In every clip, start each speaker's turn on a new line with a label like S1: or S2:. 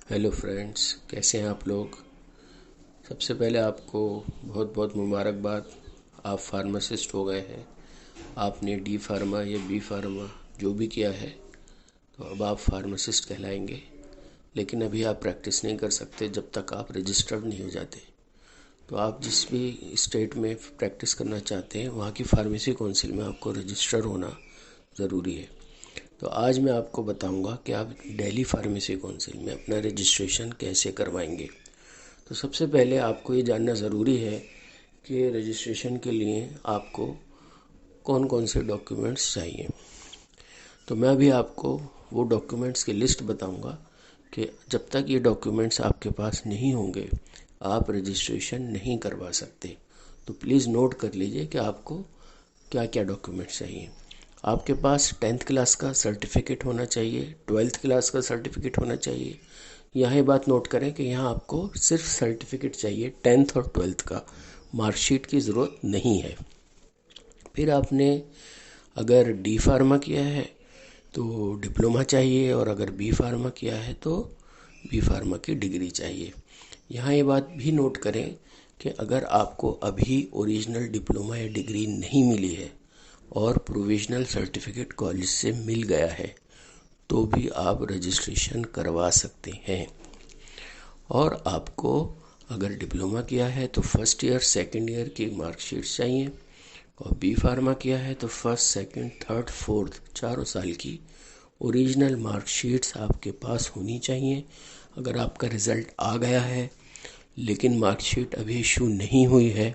S1: Hello friends, कैसे हैं आप लोग। सबसे पहले आपको बहुत बहुत मुबारकबाद। आप फार्मासिस्ट हो गए हैं। आपने डी फार्मा या बी फार्मा जो भी किया है तो अब आप फार्मासिस्ट कहलाएंगे। लेकिन अभी आप प्रैक्टिस नहीं कर सकते जब तक आप रजिस्टर्ड नहीं हो जाते। तो आप जिस भी स्टेट में प्रैक्टिस करना चाहते हैं वहाँ की फार्मेसी काउंसिल में आपको रजिस्टर होना ज़रूरी है। तो आज मैं आपको बताऊंगा कि आप दिल्ली फार्मेसी काउंसिल में अपना रजिस्ट्रेशन कैसे करवाएंगे। तो सबसे पहले आपको ये जानना ज़रूरी है कि रजिस्ट्रेशन के लिए आपको कौन कौन से डॉक्यूमेंट्स चाहिए। तो मैं अभी आपको वो डॉक्यूमेंट्स की लिस्ट बताऊंगा कि जब तक ये डॉक्यूमेंट्स आपके पास नहीं होंगे आप रजिस्ट्रेशन नहीं करवा सकते। तो प्लीज़ नोट कर लीजिए कि आपको क्या क्या डॉक्यूमेंट्स चाहिए। आपके पास 10th क्लास का सर्टिफिकेट होना चाहिए, 12th क्लास का सर्टिफिकेट होना चाहिए। यहाँ ये बात नोट करें कि यहाँ आपको सिर्फ सर्टिफिकेट चाहिए, 10th और 12th का, मार्कशीट की ज़रूरत नहीं है। फिर आपने अगर डी फार्मा किया है तो डिप्लोमा चाहिए, और अगर बी फार्मा किया है तो बी फार्मा की डिग्री चाहिए। यहाँ ये बात भी नोट करें कि अगर आपको अभी ओरिजिनल डिप्लोमा या डिग्री नहीं मिली है और प्रोविजनल सर्टिफिकेट कॉलेज से मिल गया है तो भी आप रजिस्ट्रेशन करवा सकते हैं। और आपको अगर डिप्लोमा किया है तो फर्स्ट ईयर सेकंड ईयर की मार्कशीट्स चाहिए, और बी फार्मा किया है तो फर्स्ट सेकंड थर्ड फोर्थ चारों साल की ओरिजिनल मार्कशीट्स आपके पास होनी चाहिए। अगर आपका रिज़ल्ट आ गया है लेकिन मार्कशीट अभी इशू नहीं हुई है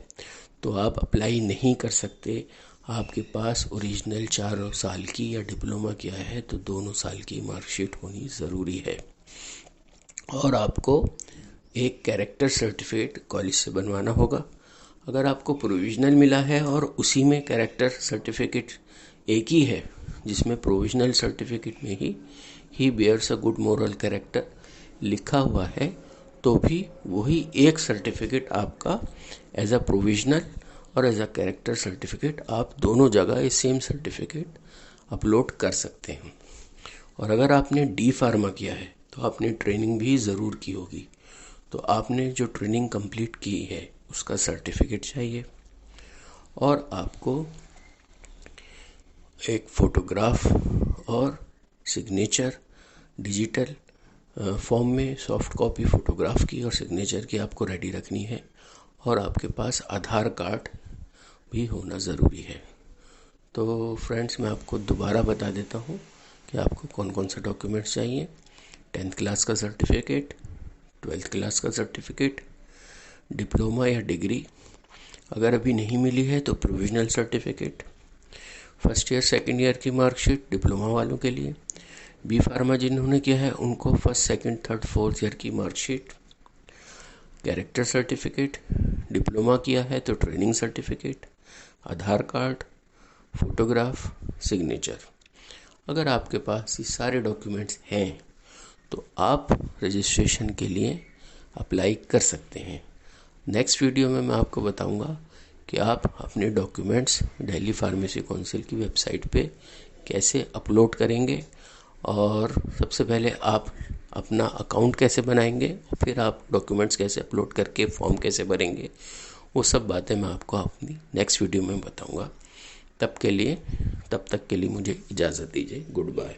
S1: तो आप अप्लाई नहीं कर सकते। आपके पास ओरिजिनल चारों साल की, या डिप्लोमा किया है तो दोनों साल की मार्कशीट होनी ज़रूरी है। और आपको एक कैरेक्टर सर्टिफिकेट कॉलेज से बनवाना होगा। अगर आपको प्रोविज़नल मिला है और उसी में कैरेक्टर सर्टिफिकेट एक ही है जिसमें प्रोविज़नल सर्टिफिकेट में ही bears a good moral character लिखा हुआ है, तो भी वही एक सर्टिफिकेट आपका एज अ प्रोविज़नल और एज अ कैरेक्टर सर्टिफिकेट, आप दोनों जगह ये सेम सर्टिफिकेट अपलोड कर सकते हैं। और अगर आपने डी फार्मा किया है तो आपने ट्रेनिंग भी ज़रूर की होगी, तो आपने जो ट्रेनिंग कंप्लीट की है उसका सर्टिफिकेट चाहिए। और आपको एक फ़ोटोग्राफ और सिग्नेचर डिजिटल फॉर्म में, सॉफ्ट कॉपी फ़ोटोग्राफ की और सिग्नेचर की आपको रेडी रखनी है। और आपके पास आधार कार्ड भी होना ज़रूरी है। तो फ्रेंड्स, मैं आपको दोबारा बता देता हूँ कि आपको कौन कौन सा डॉक्यूमेंट्स चाहिए। 10th क्लास का सर्टिफिकेट, 12th क्लास का सर्टिफिकेट, डिप्लोमा या डिग्री अगर अभी नहीं मिली है तो provisional certificate, first year second year की मार्कशीट डिप्लोमा वालों के लिए, बी फार्मा जिन्होंने किया है उनको first second third fourth year की मार्कशीट, कैरेक्टर सर्टिफिकेट, डिप्लोमा किया है तो ट्रेनिंग सर्टिफिकेट, आधार कार्ड, फोटोग्राफ, सिग्नेचर। अगर आपके पास ये सारे डॉक्यूमेंट्स हैं तो आप रजिस्ट्रेशन के लिए अप्लाई कर सकते हैं। नेक्स्ट वीडियो में मैं आपको बताऊंगा कि आप अपने डॉक्यूमेंट्स दिल्ली फार्मेसी काउंसिल की वेबसाइट पे कैसे अपलोड करेंगे, और सबसे पहले आप अपना अकाउंट कैसे बनाएंगे, और फिर आप डॉक्यूमेंट्स कैसे अपलोड करके फॉर्म कैसे भरेंगे। वो सब बातें मैं आपको अपनी नेक्स्ट वीडियो में बताऊंगा। तब तक के लिए मुझे इजाज़त दीजिए। Good bye.